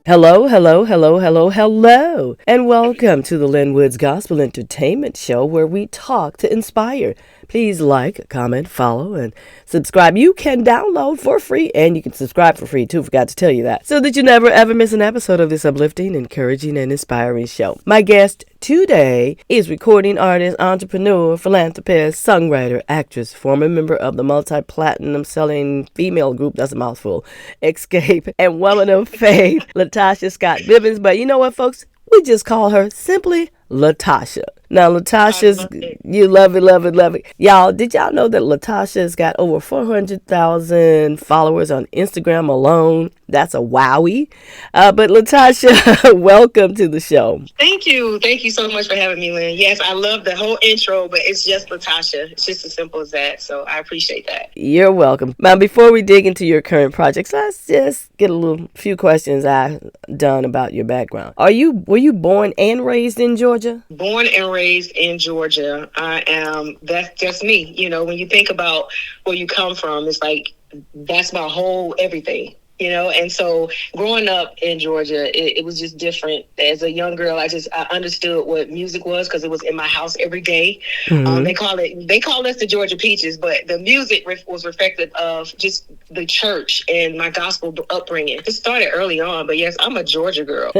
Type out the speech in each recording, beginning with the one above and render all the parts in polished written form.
Hello, hello, hello, hello, hello, and welcome to the Lynn Woods Gospel Entertainment Show where we talk to inspire. Please like, comment, follow, and subscribe. You can download for free, and you can subscribe for free too, forgot to tell you that, so that you never ever miss an episode of this uplifting, encouraging, and inspiring show. My guest today is recording artist, entrepreneur, philanthropist, songwriter, actress, former member of the multi-platinum selling female group, that's a mouthful, Xscape, and woman of faith, LaTocha Scott Bibbins. But you know what, folks? We just call her simply LaTocha. Now, LaTocha's, you love it, love it, love it. Y'all, did y'all know that LaTocha's got over 400,000 followers on Instagram alone? That's a wowie. But LaTocha, welcome to the show. Thank you. Thank you so much for having me, Lynn. Yes, I love the whole intro, but it's just LaTocha. It's just as simple as that. So I appreciate that. You're welcome. Now, before we dig into your current projects, let's just get a few questions I've done about your background. Were you born and raised in Georgia? Born and raised in Georgia. That's just me. You know, when you think about where you come from, it's like, that's my whole everything. You know, and so growing up in Georgia, it was just different. As a young girl, I understood what music was because it was in my house every day. Mm-hmm. They call us the Georgia Peaches, but the music was reflective of just the church and my gospel upbringing. It started early on, but yes, I'm a Georgia girl.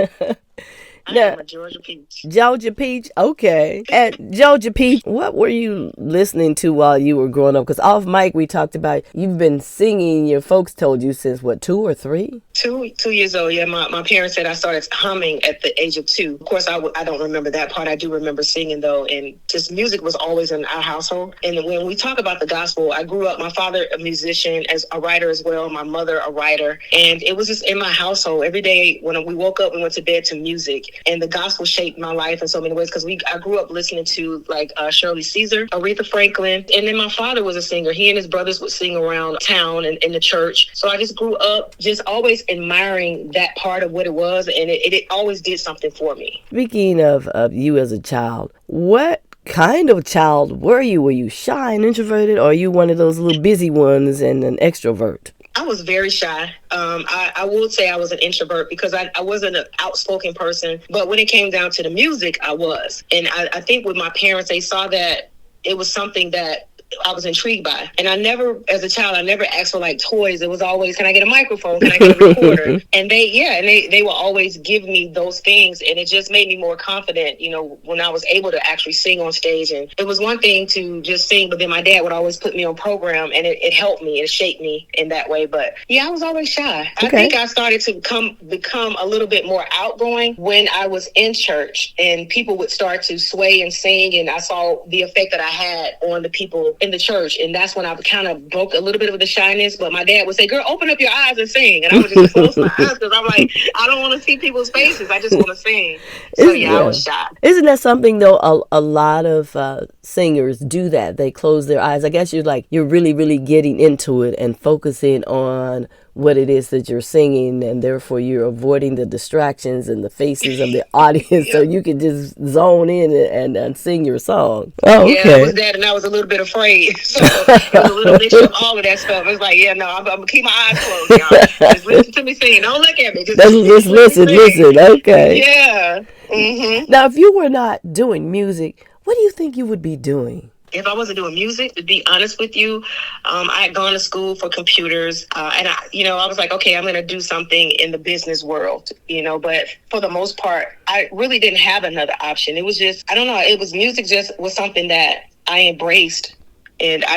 I'm a Georgia Peach. Georgia Peach, okay. And Georgia Peach, what were you listening to while you were growing up? Because off mic, we talked about you've been singing, your folks told you since what, 2 or 3? 2 years old, yeah. My parents said I started humming at the age of 2. Of course, I don't remember that part. I do remember singing, though, and just music was always in our household. And when we talk about the gospel, I grew up, my father a musician, as a writer as well, my mother a writer, and it was just in my household. Every day when we woke up, we went to bed to music. And the gospel shaped my life in so many ways because I grew up listening to like Shirley Caesar, Aretha Franklin, and then my father was a singer. He and his brothers would sing around town and in the church. So I just grew up just always admiring that part of what it was, and it always did something for me. Speaking of you as a child, what kind of child were you? Were you shy and introverted, or are you one of those little busy ones and an extrovert? I was very shy. I would say I was an introvert because I wasn't an outspoken person. But when it came down to the music, I was. And I think with my parents, they saw that it was something that I was intrigued by. And as a child, I never asked for like toys. It was always, can I get a microphone? Can I get a recorder? And they will always give me those things. And it just made me more confident, you know, when I was able to actually sing on stage. And it was one thing to just sing, but then my dad would always put me on program, and it helped me. It shaped me in that way. But yeah, I was always shy. Okay. I think I started to become a little bit more outgoing when I was in church and people would start to sway and sing. And I saw the effect that I had on the people in the church, and that's when I kind of broke a little bit of the shyness. But my dad would say, "Girl, open up your eyes and sing," and I would just close my eyes because I'm like, I don't want to see people's faces. I just want to sing. So I was shy. Isn't that something though? A lot of singers do that. They close their eyes. I guess you're really, really getting into it and focusing on what it is that you're singing, and therefore you're avoiding the distractions and the faces of the audience, so you can just zone in and sing your song. Oh, okay. Yeah, it was that, and I was a little bit afraid. So it was a little mixture of all of that stuff. It's like, I'm gonna keep my eyes closed, y'all. Just listen to me sing. Don't look at me. Just listen. Okay. Yeah. Mm-hmm. Now, if you were not doing music, what do you think you would be doing? If I wasn't doing music, to be honest with you, I had gone to school for computers, and I was like, okay, I'm going to do something in the business world, but for the most part, I really didn't have another option. It was just, I don't know, it was music just was something that I embraced. And I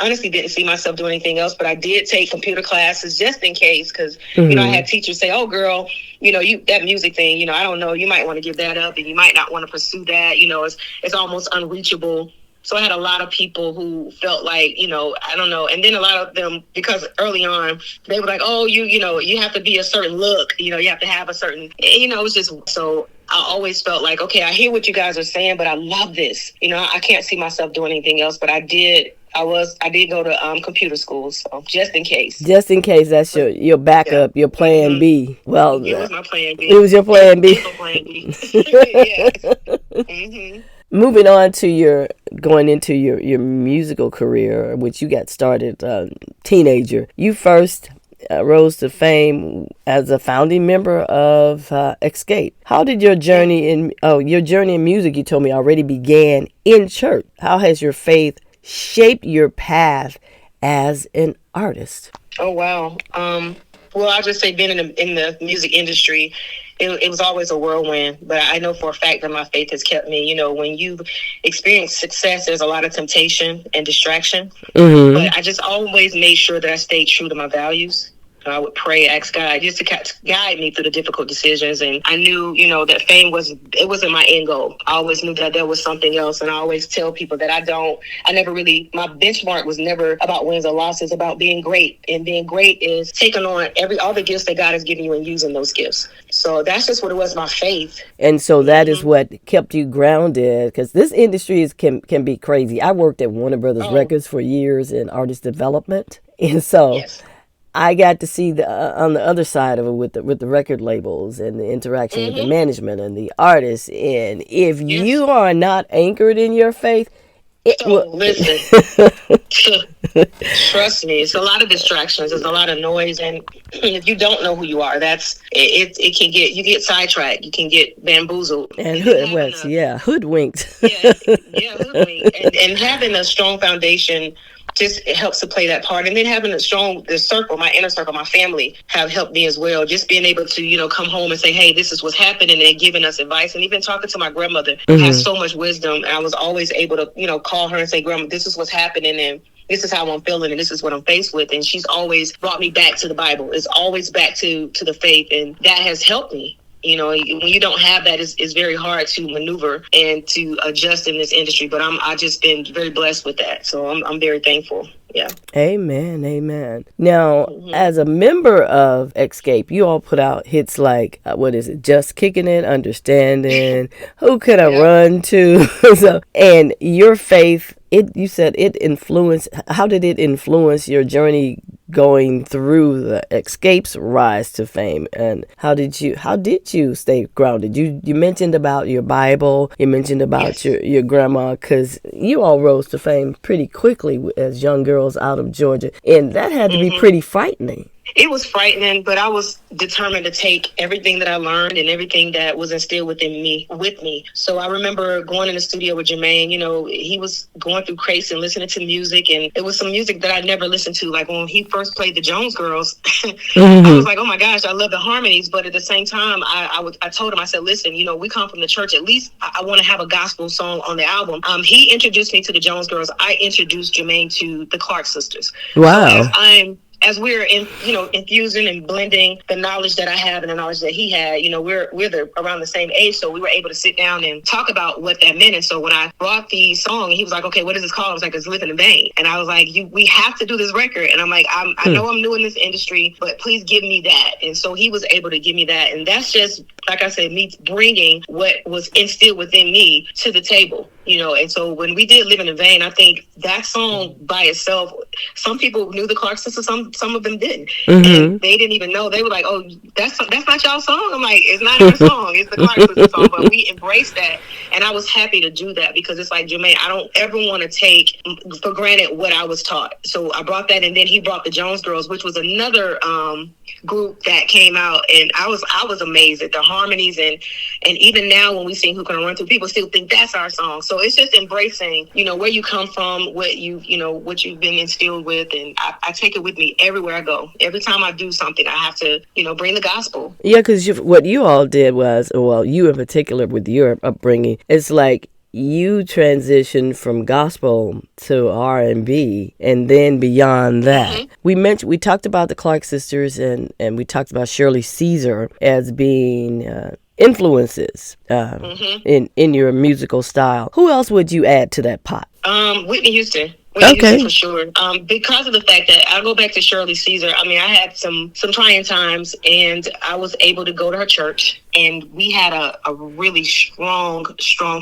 honestly didn't see myself doing anything else, but I did take computer classes just in case, because, I had teachers say, oh, girl, that music thing, I don't know, you might want to give that up and you might not want to pursue that. It's almost unreachable. So I had a lot of people who felt like, I don't know. And then a lot of them, because early on, they were like, oh, you have to be a certain look, you have to have a certain, it was just, so I always felt like, okay, I hear what you guys are saying, but I love this. I can't see myself doing anything else, but I did go to computer school, so just in case. Just in case, that's your backup, your plan B. Well, it was my plan B. It was your plan B. Plan B. Yes. Mm-hmm. Moving on to going into your musical career, which you got started teenager. You first rose to fame as a founding member of Xscape. How did your journey in music, you told me, already began in church? How has your faith shaped your path as an artist? Oh wow. Well, I'll just say being in the music industry, it was always a whirlwind. But I know for a fact that my faith has kept me. You know, when you experience success, there's a lot of temptation and distraction. Mm-hmm. But I just always made sure that I stayed true to my values. I would pray, ask God just to guide me through the difficult decisions. And I knew, you know, that fame wasn't my end goal. I always knew that there was something else. And I always tell people that my benchmark was never about wins or losses, about being great. And being great is taking on all the gifts that God has given you and using those gifts. So that's just what it was, my faith. And so that is what kept you grounded, because this industry can be crazy. I worked at Warner Brothers Records for years in artist development. And so yes. I got to see on the other side of it with the record labels and the interaction with the management and the artists. And if you are not anchored in your faith, listen, trust me, it's a lot of distractions. There's a lot of noise, and if you don't know who you are, you get sidetracked. You can get bamboozled and hoodwinked. Hoodwinked, and having a strong foundation just it helps to play that part. And then having my inner circle, my family have helped me as well. Just being able to, you know, come home and say, hey, this is what's happening, and giving us advice. And even talking to my grandmother, who has so much wisdom. And I was always able to, you know, call her and say, Grandma, this is what's happening, and this is how I'm feeling, and this is what I'm faced with. And she's always brought me back to the Bible. It's always back to the faith. And that has helped me. You know, when you don't have that, it's very hard to maneuver and to adjust in this industry. But I've just been very blessed with that. So I'm very thankful. Yeah. Amen. Now, as a member of Xscape, you all put out hits like, Just Kicking It, Understanding, Who Could I Run To? And your faith, you said it influenced, how did it influence your journey going through the Xscape's rise to fame? And how did you stay grounded? You mentioned about your Bible, you mentioned about your grandma, because you all rose to fame pretty quickly as young girls out of Georgia, and that had to be pretty frightening. It was frightening, but I was determined to take everything that I learned and everything that was instilled within me with me. So I remember going in the studio with Jermaine. You know, he was going through crates and listening to music, and it was some music that I never listened to. Like when he first played the Jones Girls, I was like, oh my gosh, I love the harmonies. But at the same time, I told him, I said, listen, you know, we come from the church. At least I want to have a gospel song on the album. He introduced me to the Jones Girls. I introduced Jermaine to the Clark sisters. Wow. So as we're infusing and blending the knowledge that I have and the knowledge that he had, you know, we're around the same age, so we were able to sit down and talk about what that meant. And so when I brought the song, he was like, okay, what is this called? I was like, it's Living in Vain. And I was like, we have to do this record. And I'm like, I know I'm new in this industry, but please give me that. And so he was able to give me that. And that's just, like I said, me bringing what was instilled within me to the table. You know, and so when we did Living in Vain, I think that song by itself, some people knew the Clark sisters, some of them didn't. And they didn't even know. They were like, oh, that's not y'all song? I'm like, it's not our song, it's the Clark sisters song. But we embraced that, and I was happy to do that, because it's like, Jermaine, I don't ever want to take for granted what I was taught. So I brought that, and then he brought the Jones Girls, which was another group that came out, and I was amazed at the harmonies, and even now when we sing Who Can I Run To, people still think that's our song. So it's just embracing, you know, where you come from, what you've been instilled with, and I take it with me everywhere I go. Every time I do something, I have to, you know, bring the gospel. Yeah, because what you all did was, well, you in particular with your upbringing, it's like you transitioned from gospel to R&B, and then beyond that, we talked about the Clark sisters, and we talked about Shirley Caesar as being influences in your musical style. Who else would you add to that pot? Whitney Houston. Okay. For sure. Because of the fact that I go back to Shirley Caesar. I mean, I had some trying times, and I was able to go to her church, and we had a really strong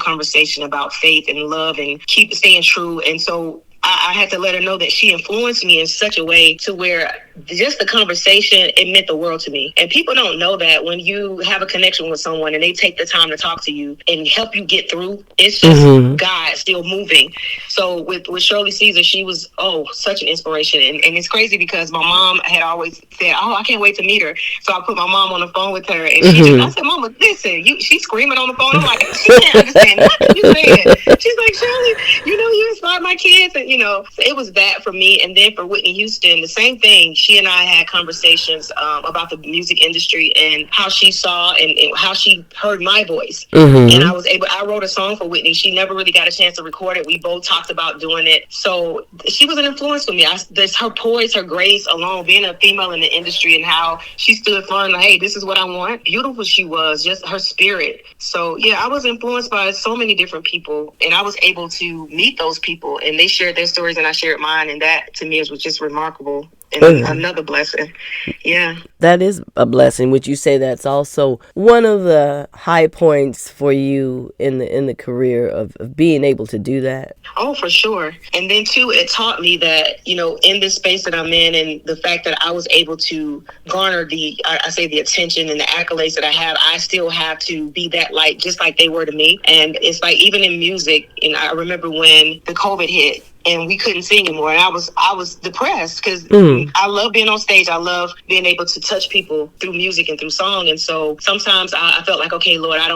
conversation about faith and love and staying true. And so I had to let her know that she influenced me in such a way to where just the conversation, it meant the world to me. And people don't know that when you have a connection with someone and they take the time to talk to you and help you get through, it's just God still moving. So with Shirley Caesar, she was, such an inspiration. And it's crazy because my mom had always said, I can't wait to meet her. So I put my mom on the phone with her, and I said, Mama, listen, she's screaming on the phone. I'm like, she can't understand nothing you saying. She's like, Shirley, you inspired my kids. And, so it was that for me. And then for Whitney Houston, the same thing. She and I had conversations about the music industry and how she saw and how she heard my voice. And I wrote a song for Whitney. She never really got a chance to record it. We both talked about doing it. So she was an influence for me. There's her poise, her grace alone, being a female in the industry, and how she stood firm, like, hey, this is what I want. Beautiful she was, just her spirit. So yeah, I was influenced by so many different people, and I was able to meet those people, and they shared their stories and I shared mine, and that to me was just remarkable. And another blessing. Yeah. That is a blessing. Would you say that's also one of the high points for you in the career of being able to do that? Oh, for sure. And then too, it taught me that, in this space that I'm in, and the fact that I was able to garner the attention and the accolades that I have, I still have to be that light, just like they were to me. And it's like, even in music, and I remember when the COVID hit, and we couldn't sing anymore. And I was depressed because I love being on stage. I love being able to touch people through music and through song. And so sometimes I felt like, okay, Lord, I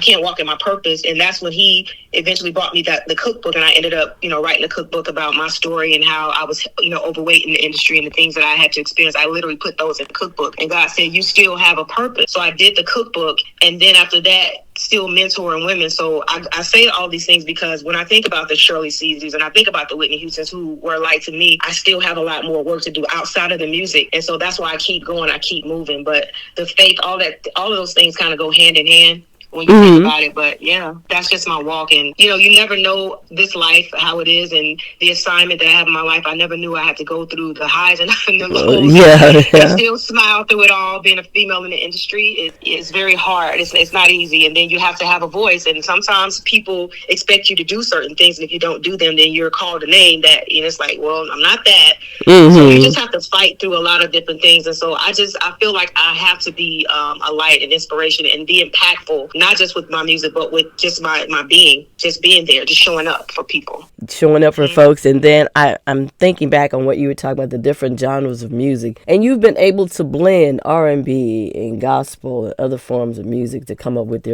can't walk in my purpose. And that's when he eventually brought me the cookbook. And I ended up, writing a cookbook about my story and how I was, overweight in the industry and the things that I had to experience. I literally put those in the cookbook. And God said, you still have a purpose. So I did the cookbook. And then after that, still mentoring women. So I say all these things because when I think about the Shirley Caesars and I think about the Whitney Houstons who were like to me, I still have a lot more work to do outside of the music. And so that's why I keep going, I keep moving. But the faith, all of those things kind of go hand in hand when you think about it. But yeah, that's just my walk. And, you never know this life, how it is, and the assignment that I have in my life. I never knew I had to go through the highs and the lows. And still smile through it all. Being a female in the industry is very hard. It's not easy. And then you have to have a voice. And sometimes people expect you to do certain things. And if you don't do them, then you're called a name that, it's like, well, I'm not that. So you just have to fight through a lot of different things. And so I feel like I have to be a light and inspiration and be impactful, not just with my music, but with just my being, just being there, just showing up for people. Showing up for folks. And then I'm thinking back on what you were talking about, the different genres of music. And you've been able to blend R&B and gospel and other forms of music to come up with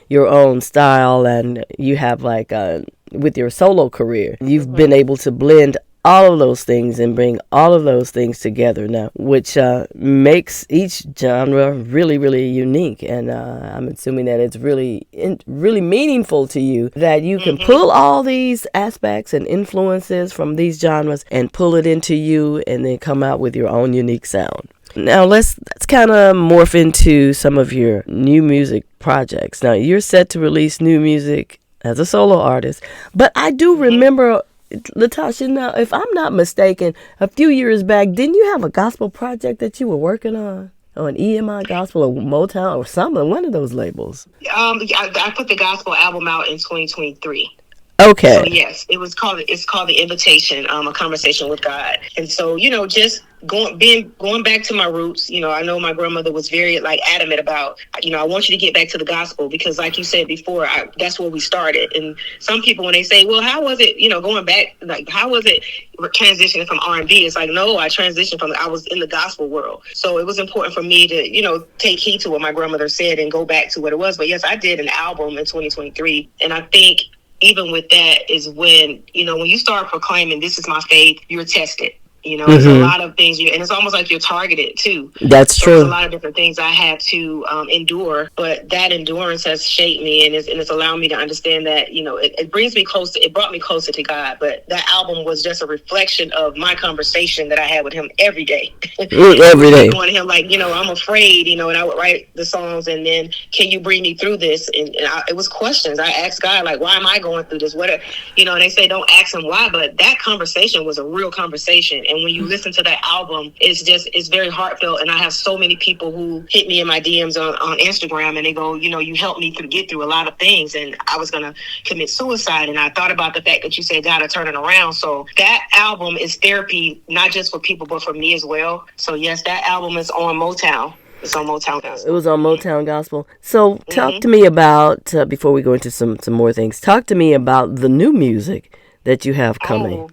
your own style. And you have with your solo career, you've been able to blend all of those things and bring all of those things together now, which makes each genre really, really unique. And I'm assuming that it's really meaningful to you that you can pull all these aspects and influences from these genres and pull it into you and then come out with your own unique sound. Now let's kind of morph into some of your new music projects. Now you're set to release new music as a solo artist, but I do remember, LaTocha, now, if I'm not mistaken, a few years back, didn't you have a gospel project that you were working on an EMI gospel or Motown or something, one of those labels? I put the gospel album out in 2023. Okay. So yes, it's called The Invitation, a conversation with God. And so, just going back to my roots, I know my grandmother was very adamant about, I want you to get back to the gospel because like you said before, that's where we started. And some people, when they say, well, how was it, going back, how was it transitioning from R&B? It's like, no, I transitioned I was in the gospel world. So it was important for me to, take heed to what my grandmother said and go back to what it was. But yes, I did an album in 2023. And I think even with that is when you start proclaiming, this is my faith, you're tested. There's a lot of things, and it's almost like you're targeted too. That's true. There's a lot of different things I had to endure, but that endurance has shaped me, and it's allowed me to understand that it brought me closer to God. But that album was just a reflection of my conversation that I had with Him every day. Every day, going to Him like, I'm afraid, and I would write the songs, and then, can you bring me through this? And it was questions. I asked God, like, why am I going through this? And they say don't ask Him why, but that conversation was a real conversation. And when you listen to that album, it's very heartfelt. And I have so many people who hit me in my DMs on Instagram, and they go, you helped me get through a lot of things, and I was going to commit suicide. And I thought about the fact that you said God to turn it around. So that album is therapy, not just for people, but for me as well. So yes, that album is on Motown. It's on Motown Gospel. It was on Motown Gospel. So talk to me about, before we go into some more things, talk to me about the new music that you have coming. Oh.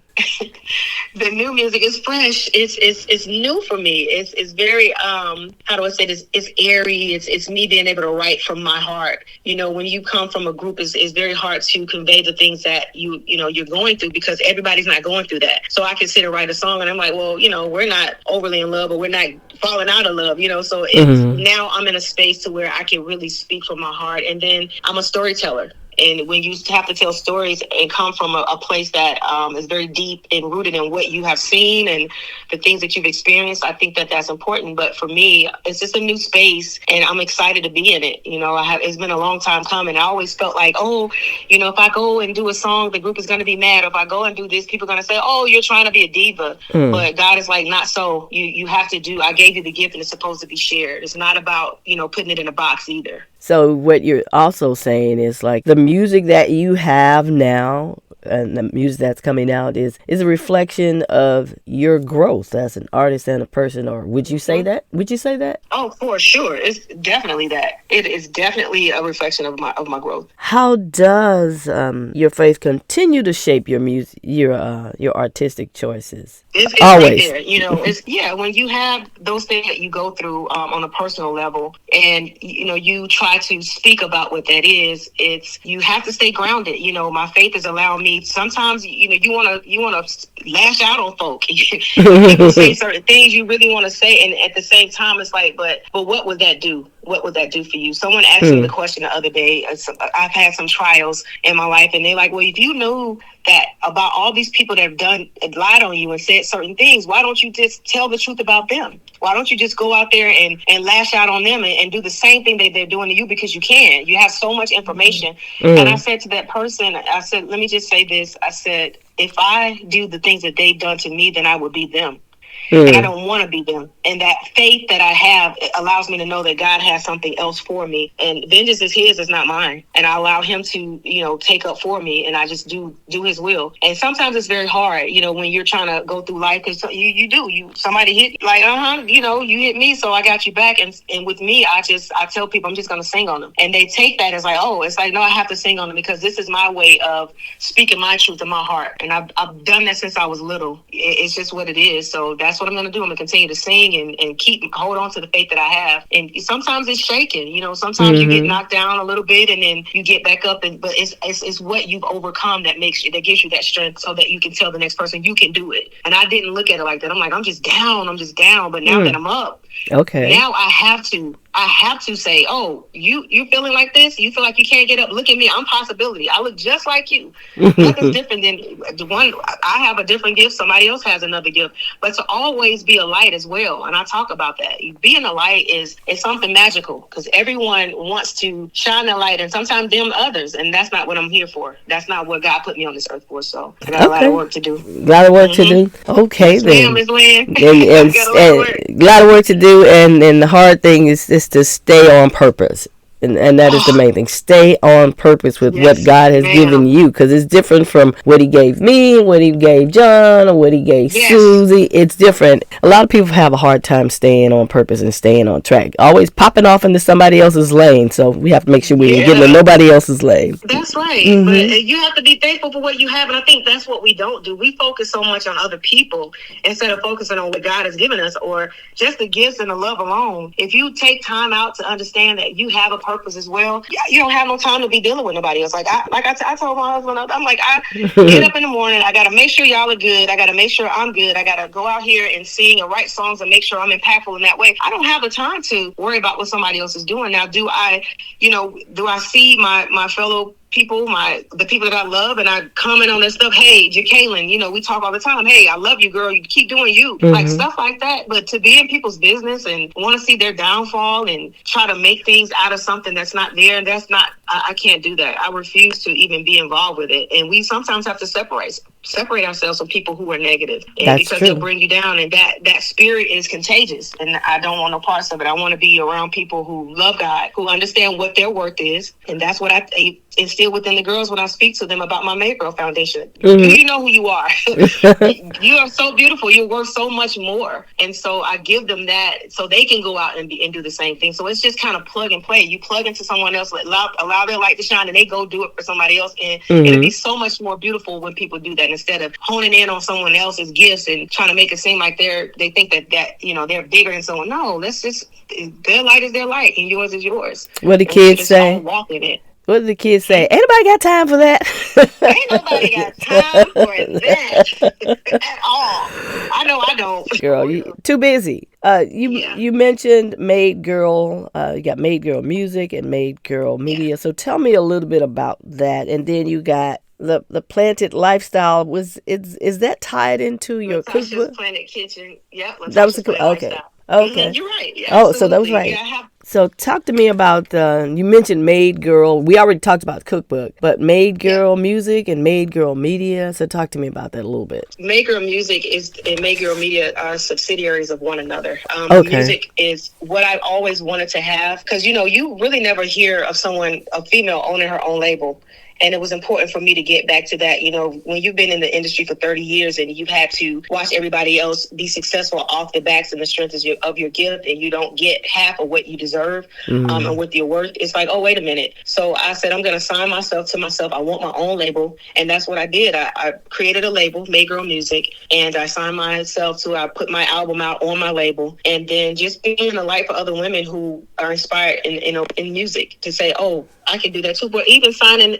The new music is fresh. It's new for me. It's very how do I say this? It's airy. It's me being able to write from my heart. When you come from a group, it's very hard to convey the things that you're going through, because everybody's not going through that. So I can sit and write a song, and I'm like, well, we're not overly in love, or we're not falling out of love. So now I'm in a space to where I can really speak from my heart, and then I'm a storyteller. And when you have to tell stories and come from a place that is very deep and rooted in what you have seen and the things that you've experienced, I think that that's important. But for me, it's just a new space, and I'm excited to be in it. It's been a long time coming. I always felt like, if I go and do a song, the group is going to be mad. If I go and do this, people are going to say, oh, you're trying to be a diva. But God is like, not so. You have to do. I gave you the gift, and it's supposed to be shared. It's not about, putting it in a box either. So what you're also saying is like the music that you have now and the music that's coming out is a reflection of your growth as an artist and a person, or would you say that? Would you say that? Oh, for sure. It's definitely that. It is definitely a reflection of my growth. How does your faith continue to shape your music, your artistic choices? It's always right there. When you have those things that you go through on a personal level, and you try to speak about what that is, you have to stay grounded. My faith is allowing me. Sometimes you want to lash out on folk. People say certain things you really want to say, and at the same time it's like, but what would that do? What would that do for you? Someone asked me the question the other day. I've had some trials in my life, and they're like, well, if you knew that about all these people that have lied on you and said certain things, why don't you just tell the truth about them? Why don't you just go out there and lash out on them and do the same thing that they're doing to you, because you can. You have so much information. And I said to that person, I said, let me just say this. I said, if I do the things that they've done to me, then I would be them. And I don't want to be them. And that faith that I have, it allows me to know that God has something else for me. And vengeance is his, it's not mine. And I allow him to, take up for me. And I just do his will. And sometimes it's very hard, when you're trying to go through life, because somebody hit, like, you hit me, so I got you back. And with me, I tell people I'm just going to sing on them. And they take that as like, oh, it's like, no, I have to sing on them, because this is my way of speaking my truth in my heart. And I've done that since I was little. It's just what it is. So that's what I'm going to do. I'm going to continue to sing and hold on to the faith that I have. And sometimes it's shaking, sometimes you get knocked down a little bit and then you get back up. But it's what you've overcome that gives you that strength, so that you can tell the next person you can do it. And I didn't look at it like that. I'm like, I'm just down. But now that I'm up, now I have to say, oh, you feeling like this? You feel like you can't get up? Look at me. I'm possibility. I look just like you. Nothing's different than the one. I have a different gift. Somebody else has another gift. But to always be a light as well. And I talk about that. Being a light is something magical, because everyone wants to shine a light, and sometimes dim others. And that's not what I'm here for. That's not what God put me on this earth for. So I got a lot of work to do. A lot of work to do. Okay, yes, then. Miss Lynn. And a lot of work to do. And the hard thing is to stay on purpose. And that is the main thing. Stay on purpose with what God has given you, because it's different from what he gave me, what he gave John, or what he gave Susie. It's different. A lot of people have a hard time staying on purpose and staying on track. Always popping off into somebody else's lane. So we have to make sure we ain't getting in nobody else's lane. That's right. But you have to be thankful for what you have. And I think that's what we don't do. We focus so much on other people instead of focusing on what God has given us, or just the gifts and the love alone. If you take time out to understand that you have a purpose as well, you don't have no time to be dealing with nobody else. I told my husband, I'm like, I get up in the morning, I got to make sure y'all are good, I got to make sure I'm good, I got to go out here and sing and write songs and make sure I'm impactful in that way. I don't have the time to worry about what somebody else is doing. Now, do I see my fellow people, the people that I love, and I comment on their stuff? Hey, Jacqueline, we talk all the time. Hey, I love you, girl. You keep doing you. Like stuff like that. But to be in people's business and want to see their downfall and try to make things out of something that's not there, and that's not, I can't do that. I refuse to even be involved with it. And we sometimes have to separate. separate ourselves from people who are negative, and That's because true. they'll bring you down, and that spirit is contagious, and I don't want no parts of it. I want to be around people who love God, who understand what their worth is, and that's what I instill within the girls when I speak to them about my Made Girl Foundation. Do you know who you are? You are so beautiful. You're worth so much more, and so I give them that so they can go out and do the same thing. So it's just kind of plug and play. You plug into someone else, allow their light to shine, and they go do it for somebody else, and it'll be so much more beautiful when people do that, instead of honing in on someone else's gifts and trying to make it seem like they think that they're bigger than someone. No, let's just, their light is their light and yours is yours. What the kids say? Walk in it. What do the kids say? Ain't nobody got time for that. Ain't nobody got time for that at all. I know I don't. Girl, you too busy. You mentioned Made Girl. You got Made Girl Music and Made Girl Media. Yeah. So tell me a little bit about that. And then you got the Planted Lifestyle. Is that tied into your cookbook? Planted Kitchen. Yeah, that was okay. Lifestyle. Okay. You're right. Yeah, oh, so that was right. Yeah, so talk to me about, you mentioned Made Girl. We already talked about the cookbook, but Made Girl Music and Made Girl Media. So talk to me about that a little bit. Made Girl Music and Made Girl Media are subsidiaries of one another. Music is what I've always wanted to have, because, you really never hear of a female owning her own label. And it was important for me to get back to that. When you've been in the industry for 30 years and you've had to watch everybody else be successful off the backs and the strength of your gift, and you don't get half of what you deserve and with your worth, it's like, oh, wait a minute. So I said, I'm going to sign myself to myself. I want my own label. And that's what I did. I created a label, Made Girl Music, and I signed myself I put my album out on my label. And then just being a light for other women who are inspired in music to say, oh, I can do that too. But even signing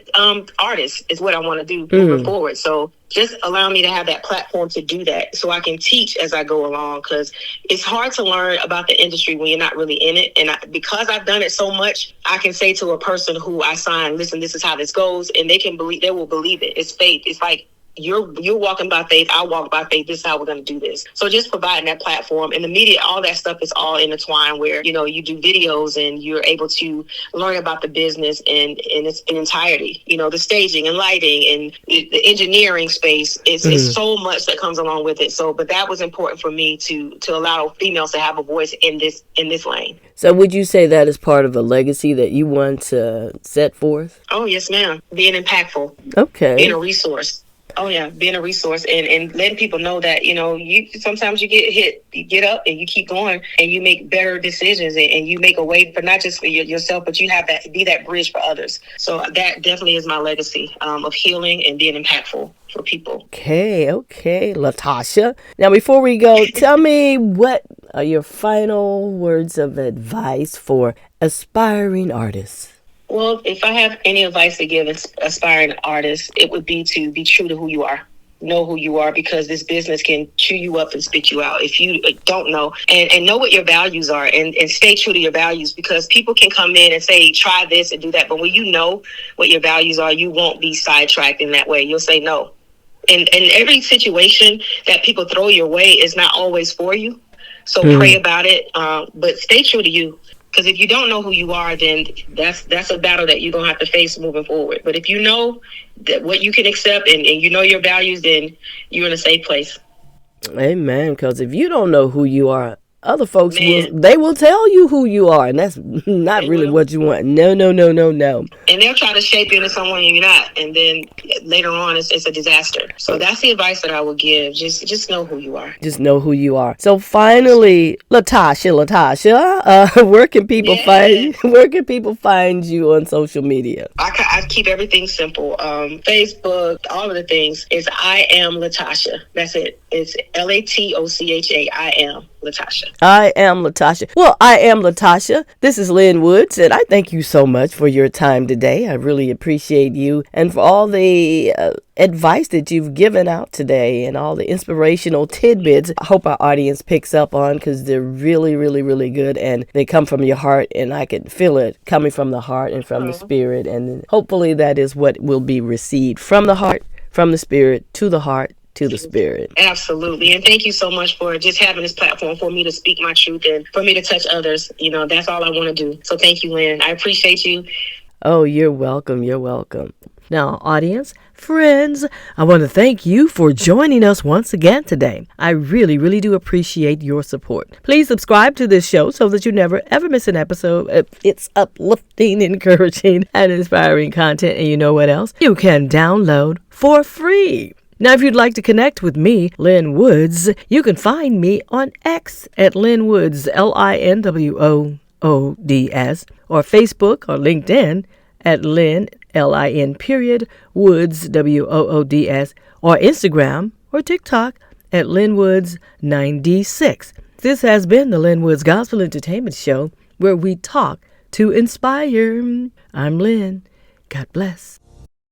artists is what I want to do moving forward. So just allow me to have that platform to do that so I can teach as I go along, because it's hard to learn about the industry when you're not really in it. And because I've done it so much, I can say to a person who I sign, listen, this is how this goes. And they will believe it. It's faith. It's like, you're walking by faith, I walk by faith, this is how we're going to do this. So just providing that platform, and the media, all that stuff is all intertwined, where you do videos and you're able to learn about the business in its entirety, the staging and lighting and the engineering space. It's so much that comes along with it. So but that was important for me to allow females to have a voice in this lane. So would you say that is part of a legacy that you want to set forth? Oh yes, ma'am. Being impactful. Okay. Being a resource. Oh yeah, being a resource and letting people know that, you sometimes you get hit, you get up and you keep going and you make better decisions and you make a way for not just for yourself, but you have that, be that bridge for others. So that definitely is my legacy of healing and being impactful for people. Okay, LaTocha. Now before we go, tell me what are your final words of advice for aspiring artists? Well, if I have any advice to give aspiring artists, it would be to be true to who you are. Know who you are, because this business can chew you up and spit you out if you don't know. And know what your values are and stay true to your values, because people can come in and say, try this and do that. But when you know what your values are, you won't be sidetracked in that way. You'll say no. And every situation that people throw your way is not always for you. So pray about it, but stay true to you. Because if you don't know who you are, then that's a battle that you're going to have to face moving forward. But if you know that what you can accept and you know your values, then you're in a safe place. Amen. Because if you don't know who you are, other folks will tell you who you are, and that's not really what you want. No. And they'll try to shape you into someone you're not, and then later on it's a disaster. So that's the advice that I would give. Just know who you are. Just know who you are. So finally, LaTocha, where can people find you on social media? I keep everything simple. Facebook, all of the things is I am LaTocha. That's it. It's LaTocha. I am LaTocha. I am LaTocha. Well, I am LaTocha. This is Lynn Woods, and I thank you so much for your time today. I really appreciate you and for all the advice that you've given out today and all the inspirational tidbits. I hope our audience picks up on, because they're really, really, really good, and they come from your heart, and I can feel it coming from the heart and from the spirit, and hopefully that is what will be received from the heart, from the spirit, to the heart, to the spirit. Absolutely. And thank you so much for just having this platform for me to speak my truth and for me to touch others. That's all I want to do. So thank you, Lynn. I appreciate you. Oh, you're welcome. Now, audience, friends, I want to thank you for joining us once again today. I really, really do appreciate your support. Please subscribe to this show so that you never, ever miss an episode. It's uplifting, encouraging, and inspiring content. And you know what else? You can download for free. Now, if you'd like to connect with me, Lynn Woods, you can find me on X at Lynn Woods, LINWOODS, or Facebook or LinkedIn at Lynn, LIN Woods, WOODS, or Instagram or TikTok at Lynn Woods 96. This has been the Lynn Woods Gospel Entertainment Show, where we talk to inspire. I'm Lynn. God bless.